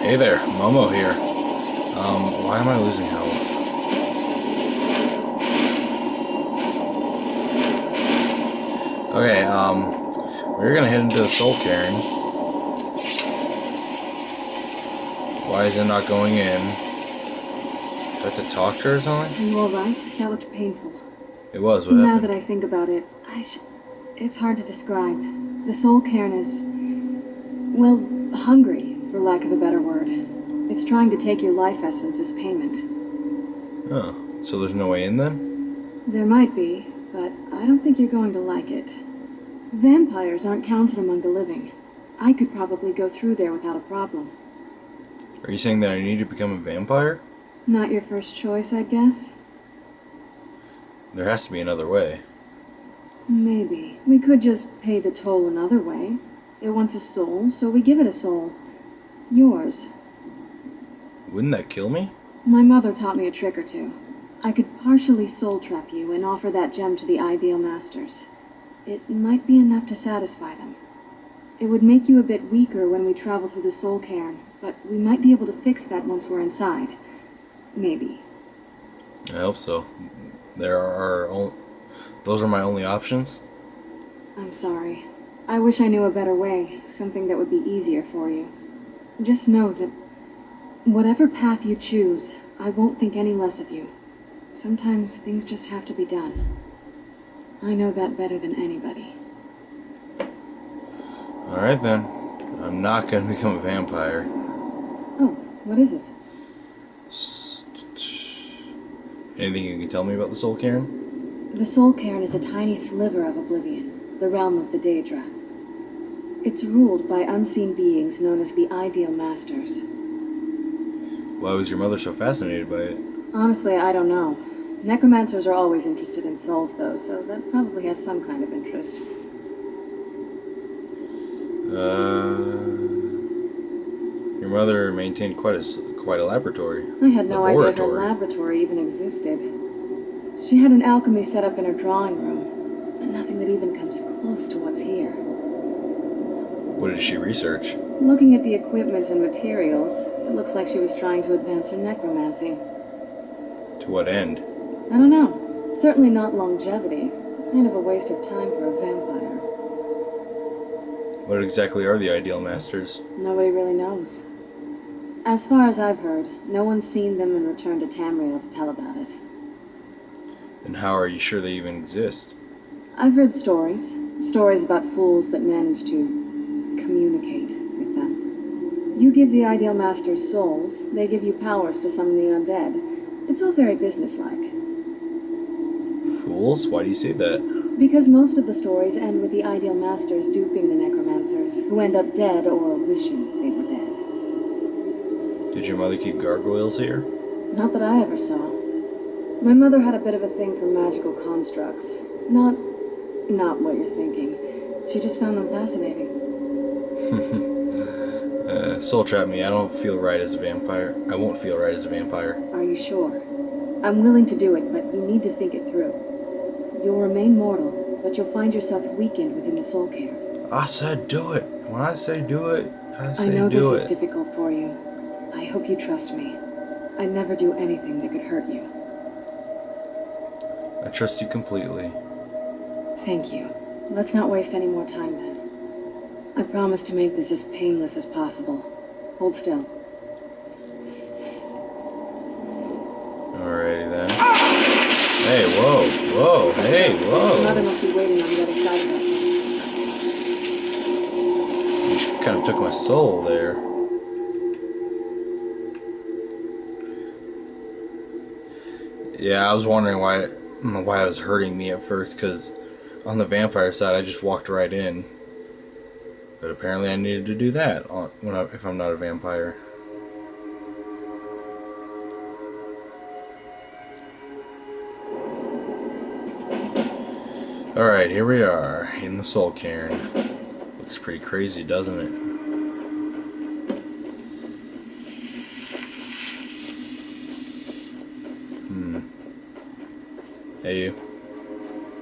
Hey there, Momo here. Why am I losing health? Okay, we're gonna head into the Soul Cairn. Why is it not going in? Do I have to talk to her or something? Are you alright? That looked painful. It was, what Now happened? that I think about it, it's hard to describe. The Soul Cairn is, well, hungry, for lack of a better word. It's trying to take your life essence as payment. Oh, so there's no way in then? There might be, but I don't think you're going to like it. Vampires aren't counted among the living. I could probably go through there without a problem. Are you saying that I need to become a vampire? Not your first choice, I guess? There has to be another way. Maybe. We could just pay the toll another way. It wants a soul, so we give it a soul. Yours. Wouldn't that kill me? My mother taught me a trick or two. I could partially soul trap you and offer that gem to the Ideal Masters. It might be enough to satisfy them. It would make you a bit weaker when we travel through the Soul Cairn, but we might be able to fix that once we're inside. Maybe. I hope so. Those are my only options? I'm sorry. I wish I knew a better way, something that would be easier for you. Just know that whatever path you choose, I won't think any less of you. Sometimes things just have to be done. I know that better than anybody. Alright then. I'm not gonna become a vampire. Oh, what is it? Anything you can tell me about the Soul Cairn? The Soul Cairn is a tiny sliver of oblivion, the realm of the Daedra. It's ruled by unseen beings known as the Ideal Masters. Why was your mother so fascinated by it? Honestly, I don't know. Necromancers are always interested in souls, though, so that probably has some kind of interest. Your mother maintained quite a laboratory. I had no idea her laboratory even existed. She had an alchemy set up in her drawing room, but nothing that even comes close to what's here. What did she research? Looking at the equipment and materials, it looks like she was trying to advance her necromancy. To what end? I don't know. Certainly not longevity. Kind of a waste of time for a vampire. What exactly are the Ideal Masters? Nobody really knows. As far as I've heard, no one's seen them and returned to Tamriel to tell about it. Then how are you sure they even exist? I've heard stories. Stories about fools that manage to communicate with them. You give the Ideal Masters souls, they give you powers to summon the undead. It's all very businesslike. Fools? Why do you say that? Because most of the stories end with the Ideal Masters duping the necromancers, who end up dead or wishing they were dead. Did your mother keep gargoyles here? Not that I ever saw. My mother had a bit of a thing for magical constructs. Not what you're thinking. She just found them fascinating. Soul trap me. I don't feel right as a vampire. I won't feel right as a vampire. Are you sure? I'm willing to do it, but you need to think it through. You'll remain mortal, but you'll find yourself weakened within the Soul Cairn. I said do it. When I say do it, I say do it. I know this is difficult for you. I hope you trust me. I'd never do anything that could hurt you. I trust you completely. Thank you. Let's not waste any more time then. I promise to make this as painless as possible. Hold still. Alrighty then. Hey, whoa, hey, whoa. Your mother must be waiting on the other side of that. You kind of took my soul there. Yeah, I was wondering why it was hurting me at first, because on the vampire side I just walked right in. But apparently I needed to do that if I'm not a vampire. Alright, here we are, in the Soul Cairn. Looks pretty crazy, doesn't it? Hey, you.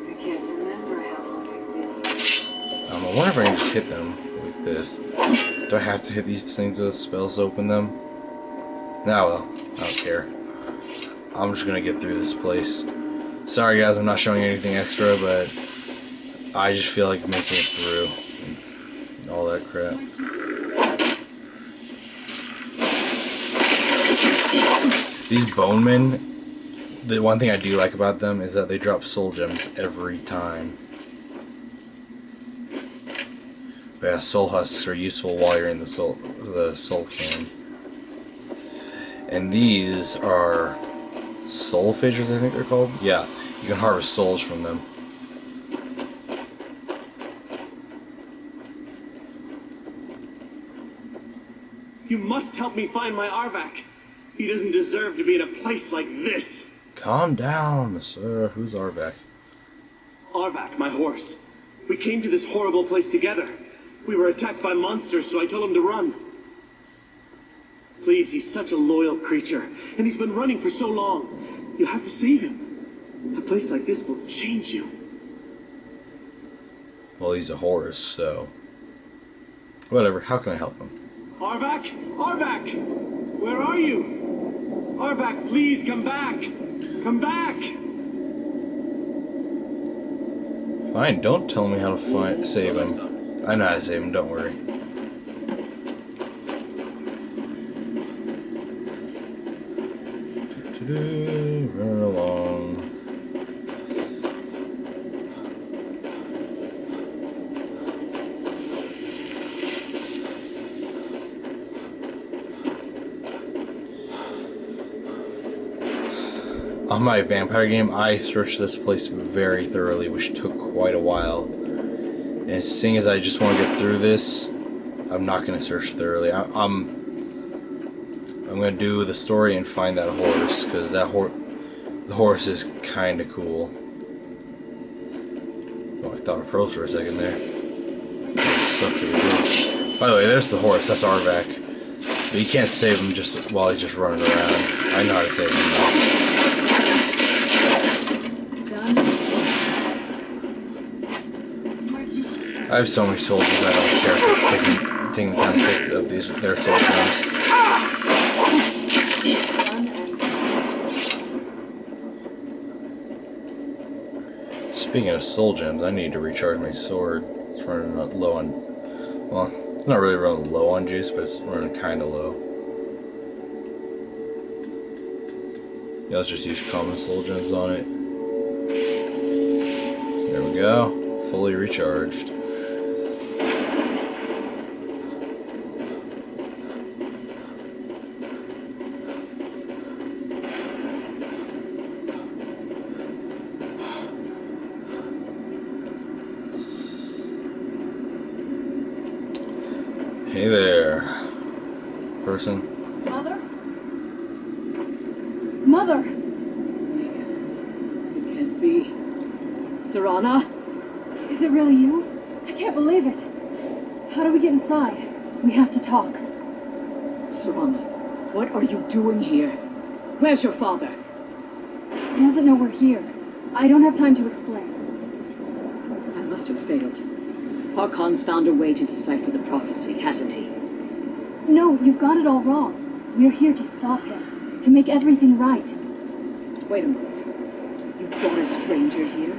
I can't remember how long I've been here. I wonder if I can just hit them like this. Do I have to hit these things with spells to open them? Nah, well, I don't care. I'm just gonna get through this place. Sorry guys, I'm not showing anything extra, but I just feel like making it through. And all that crap. These bonemen, the one thing I do like about them is that they drop soul gems every time. But yeah, soul husks are useful while you're in the soul can. And these are soul fissures, I think they're called. Yeah, you can harvest souls from them. You must help me find my Arvak. He doesn't deserve to be in a place like this. Calm down, sir. Who's Arvak? Arvak, my horse. We came to this horrible place together. We were attacked by monsters, so I told him to run. Please, he's such a loyal creature, and he's been running for so long. You have to save him. A place like this will change you. Well, he's a horse, so... whatever, how can I help him? Arvak? Arvak! Where are you? Arvak, please come back! Come back! Fine, don't tell me how to save him. I know how to save him, don't worry. Running along. On my vampire game, I searched this place very thoroughly, which took quite a while. And seeing as I just want to get through this, I'm not going to search thoroughly. I'm going to do the story and find that horse, because the horse is kind of cool. Oh, I thought it froze for a second there. By the way, there's the horse. That's Arvak. But you can't save him just while he's just running around. I know how to save him though. I have so many soldiers I don't care for taking the time to pick up their soul gems. Speaking of soul gems, I need to recharge my sword. It's running low on... well, it's not really running low on juice, but it's running kind of low. Yeah, let's just use common soul gems on it. There we go. Fully recharged. Hey there, person. Mother? Mother! It can't be. Serana? Is it really you? I can't believe it. How do we get inside? We have to talk. Serana, what are you doing here? Where's your father? He doesn't know we're here. I don't have time to explain. I must have failed. Harkon's found a way to decipher the prophecy, hasn't he? No, you've got it all wrong. We're here to stop him. To make everything right. Wait a minute. You brought a stranger here?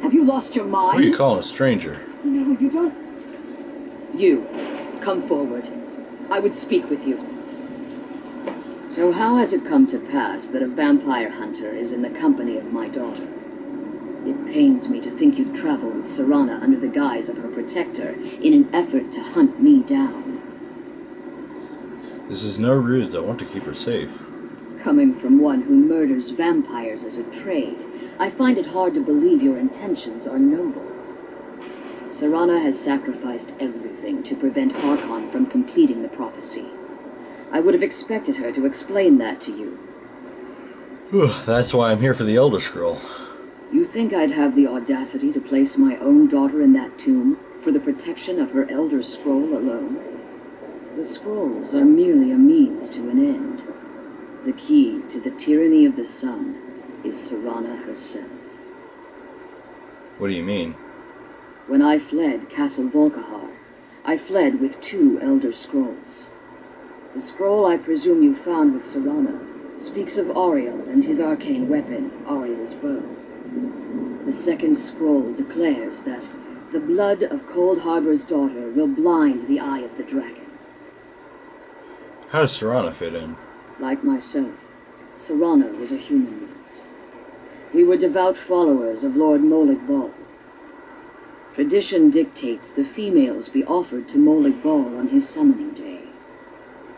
Have you lost your mind? What are you calling a stranger? No, you don't... You, come forward. I would speak with you. So how has it come to pass that a vampire hunter is in the company of my daughter? It pains me to think you'd travel with Serana under the guise of her protector in an effort to hunt me down. This is no ruse. I want to keep her safe. Coming from one who murders vampires as a trade, I find it hard to believe your intentions are noble. Serana has sacrificed everything to prevent Harkon from completing the prophecy. I would have expected her to explain that to you. That's why I'm here for the Elder Scroll. You think I'd have the audacity to place my own daughter in that tomb for the protection of her Elder Scroll alone? The scrolls are merely a means to an end. The key to the tyranny of the sun is Serana herself. What do you mean? When I fled Castle Volkihar, I fled with 2 Elder Scrolls. The scroll I presume you found with Serana speaks of Auriel and his arcane weapon, Auriel's bow. The second scroll declares that the blood of Cold Harbor's daughter will blind the eye of the dragon. How does Serana fit in? Like myself, Serana was a human once. We were devout followers of Lord Molig Bal. Tradition dictates the females be offered to Molig Bal on his summoning day.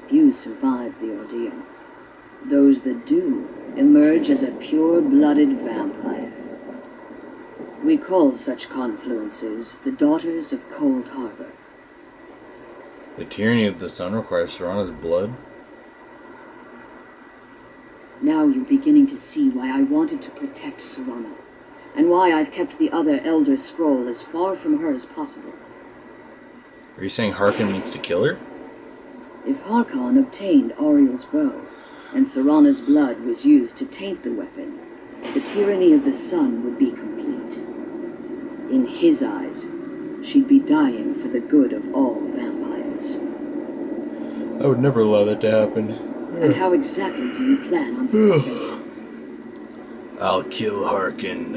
Few survive the ordeal. Those that do emerge as a pure-blooded vampire. We call such confluences the Daughters of Cold Harbor. The tyranny of the sun requires Serana's blood? Now you're beginning to see why I wanted to protect Serana, and why I've kept the other Elder Scroll as far from her as possible. Are you saying Harkon needs to kill her? If Harkon obtained Auriel's bow, and Serana's blood was used to taint the weapon, the tyranny of the sun would be complete. In his eyes, she'd be dying for the good of all vampires. I would never allow that to happen. And how exactly do you plan on stopping him? I'll kill Harkon.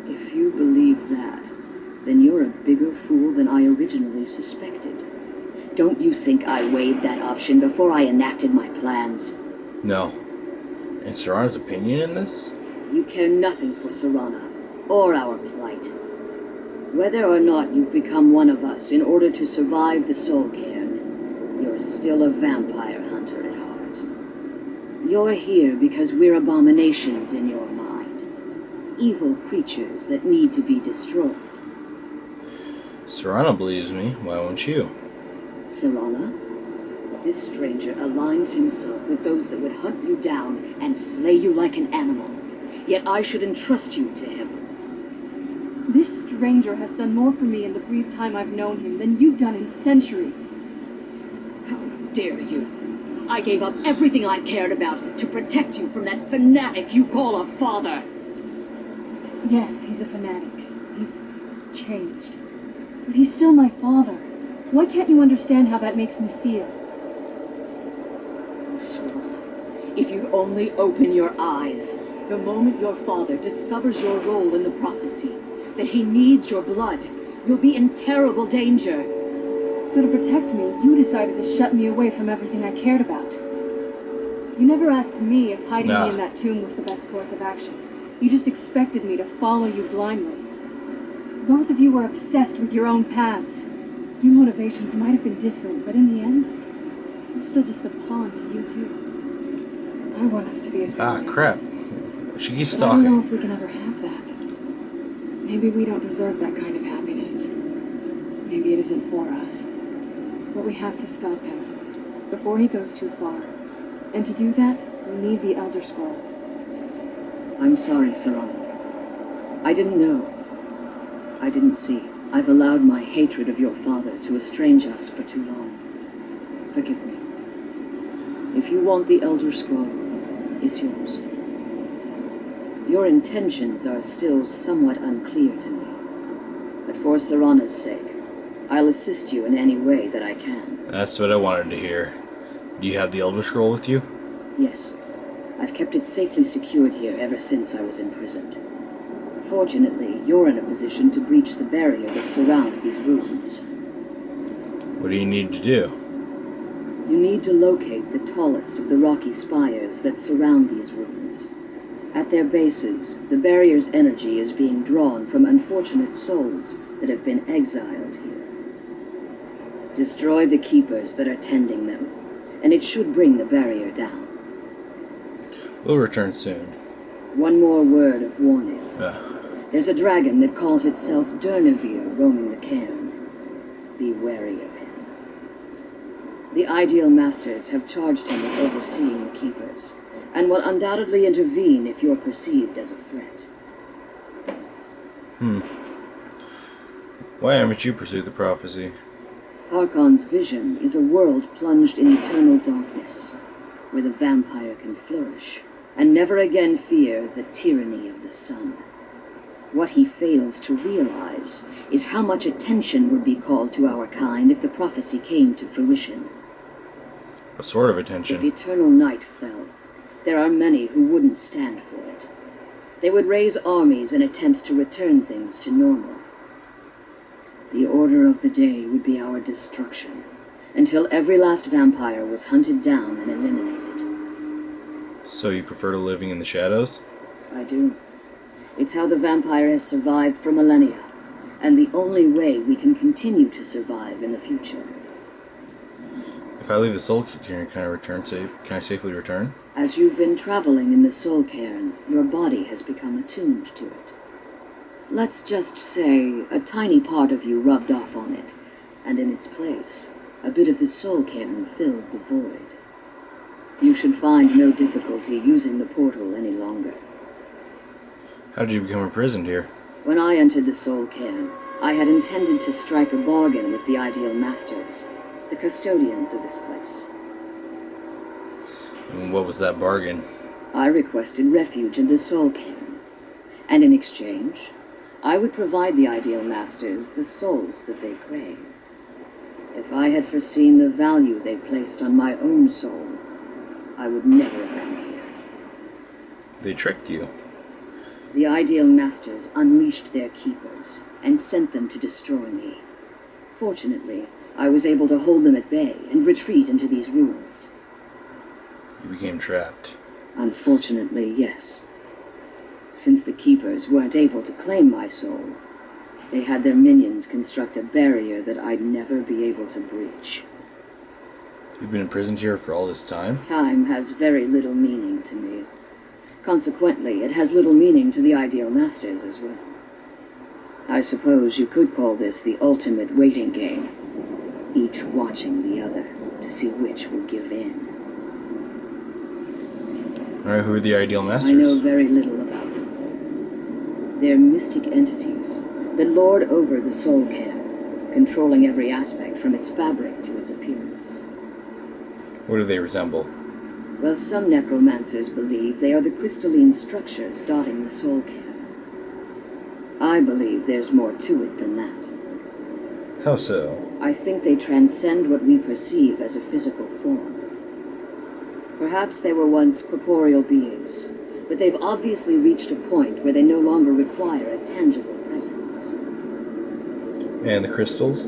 If you believe that, then you're a bigger fool than I originally suspected. Don't you think I weighed that option before I enacted my plans? No. And Serana's opinion in this? You care nothing for Serana, or our plight. Whether or not you've become one of us in order to survive the Soul Cairn, you're still a vampire hunter at heart. You're here because we're abominations in your mind. Evil creatures that need to be destroyed. Serana believes me. Why won't you? Serana, this stranger aligns himself with those that would hunt you down and slay you like an animal. Yet I should entrust you to him. This stranger has done more for me in the brief time I've known him than you've done in centuries. How dare you? I gave up everything I cared about to protect you from that fanatic you call a father. Yes, he's a fanatic. He's changed. But he's still my father. Why can't you understand how that makes me feel? Serana, if you'd only open your eyes, the moment your father discovers your role in the prophecy, that he needs your blood, you'll be in terrible danger. So to protect me, you decided to shut me away from everything I cared about. You never asked me if hiding me in that tomb was the best course of action. You just expected me to follow you blindly. Both of you were obsessed with your own paths. Your motivations might have been different, but in the end, I'm still just a pawn to you too. I want us to be a family. Ah, crap. She keeps But talking. I don't know if we can ever have that. Maybe we don't deserve that kind of happiness. Maybe it isn't for us. But we have to stop him, before he goes too far. And to do that, we need the Elder Scroll. I'm sorry, Serana. I didn't know. I didn't see. I've allowed my hatred of your father to estrange us for too long. Forgive me. If you want the Elder Scroll, it's yours. Your intentions are still somewhat unclear to me. But for Serana's sake, I'll assist you in any way that I can. That's what I wanted to hear. Do you have the Elder Scroll with you? Yes. I've kept it safely secured here ever since I was imprisoned. Fortunately, you're in a position to breach the barrier that surrounds these ruins. What do you need to do? You need to locate the tallest of the rocky spires that surround these ruins. At their bases, the barrier's energy is being drawn from unfortunate souls that have been exiled here. Destroy the keepers that are tending them, and it should bring the barrier down. We'll return soon. One more word of warning. Ah. There's a dragon that calls itself Durnevere roaming the cairn. Be wary of him. The Ideal Masters have charged him with overseeing the keepers, and will undoubtedly intervene if you're perceived as a threat. Why haven't you pursued the prophecy? Harkon's vision is a world plunged in eternal darkness, where the vampire can flourish, and never again fear the tyranny of the sun. What he fails to realize is how much attention would be called to our kind if the prophecy came to fruition. What sort of If attention? eternal night fell, there are many who wouldn't stand for it. They would raise armies in attempts to return things to normal. The order of the day would be our destruction, until every last vampire was hunted down and eliminated. So you prefer to living in the shadows? I do. It's how the vampire has survived for millennia, and the only way we can continue to survive in the future. If I leave the soul cairn, can I safely return? As you've been traveling in the soul cairn, your body has become attuned to it. Let's just say a tiny part of you rubbed off on it, and in its place, a bit of the soul cairn filled the void. You should find no difficulty using the portal any longer. How did you become imprisoned here? When I entered the soul cairn, I had intended to strike a bargain with the Ideal Masters, the custodians of this place. And what was that bargain? I requested refuge in the soul cairn, and in exchange, I would provide the Ideal Masters the souls that they crave. If I had foreseen the value they placed on my own soul, I would never have come here. They tricked you. The Ideal Masters unleashed their keepers and sent them to destroy me. Fortunately, I was able to hold them at bay and retreat into these ruins. You became trapped. Unfortunately, yes. Since the keepers weren't able to claim my soul, they had their minions construct a barrier that I'd never be able to breach. You've been imprisoned here for all this time? Time has very little meaning to me. Consequently, it has little meaning to the Ideal Masters as well. I suppose you could call this the ultimate waiting game, each watching the other to see which will give in. Alright, who are the Ideal Masters? I know very little about them. They're mystic entities that lord over the soul cairn, controlling every aspect from its fabric to its appearance. What do they resemble? Well, some necromancers believe they are the crystalline structures dotting the soul cairn. I believe there's more to it than that. How so? I think they transcend what we perceive as a physical form. Perhaps they were once corporeal beings, but they've obviously reached a point where they no longer require a tangible presence. And the crystals?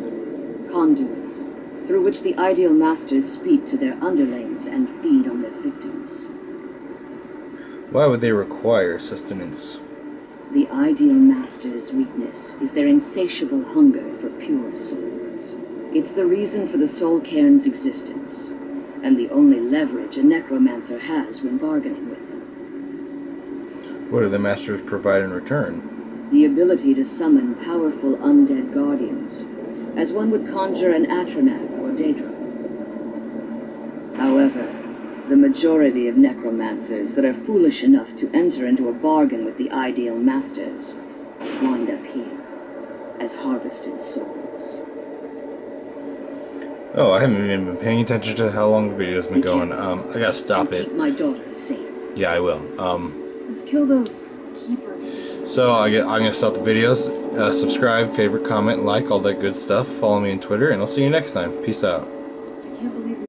Conduits, through which the Ideal Masters speak to their underlings and feed on their victims. Why would they require sustenance? The Ideal Masters' weakness is their insatiable hunger for pure souls. It's the reason for the soul cairn's existence, and the only leverage a necromancer has when bargaining with them. What do the Masters provide in return? The ability to summon powerful undead guardians, as one would conjure an Atronach or Daedra. However, the majority of necromancers that are foolish enough to enter into a bargain with the Ideal Masters wind up here, as harvested souls. Oh, I haven't even been paying attention to how long the video's been going. I gotta stop it. Keep my daughter safe. Yeah, I will. Let's kill those keepers. So I'm gonna stop the videos. Subscribe, favorite, comment, like, all that good stuff. Follow me on Twitter, and I'll see you next time. Peace out. I can't believe